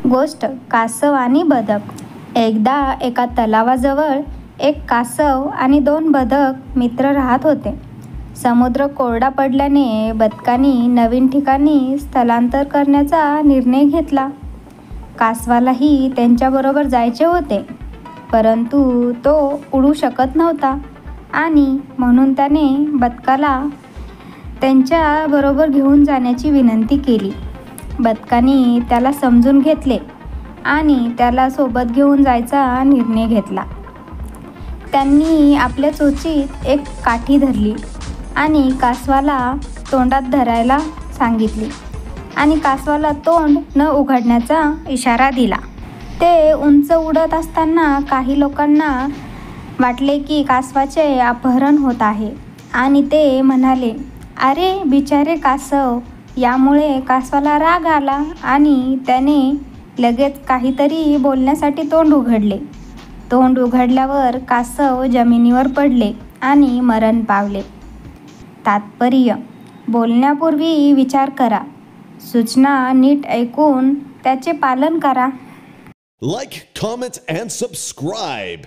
गोष्ट कासव आणि बदक. एकदा एका तलावाजवळ एक कासव आणि 2 बदक मित्र राहत होते. समुद्र कोरडा पडल्याने बदकांनी नवीन ठिकाणी स्थलांतर करण्याचा निर्णय घेतला. कासवालाही त्यांच्याबरोबर जायचे होते, परंतु तो उडू शकत नव्हता आणि म्हणून त्याने बदकाला त्यांच्याबरोबर घेऊन जाण्याची विनंती केली. बदकांनी त्याला समजून घेतले आणि त्याला सोबत घेऊन जायचा निर्णय घेतला. त्यांनी आपल्या चोचीत एक काठी धरली आणि कासवाला तोंडात धरायला सांगितले आणि कासवाला तोंड न उघडण्याचा इशारा दिला. ते उंच उडत असताना काही लोकांना वाटले की कासवाचे अपहरण होत आहे आणि ते म्हणाले, "अरे बिचारे कासव." यामुळे कासवाला राग आला आणि त्याने लगेच काहीतरी बोलण्यासाठी तोंड उघडले. तोंड उघडल्यावर कासव जमिनीवर पडले आणि मरण पावले. तात्पर्य: बोलण्यापूर्वी विचार करा, सूचना नीट ऐकून त्याचे पालन करा. Like, comment, and subscribe.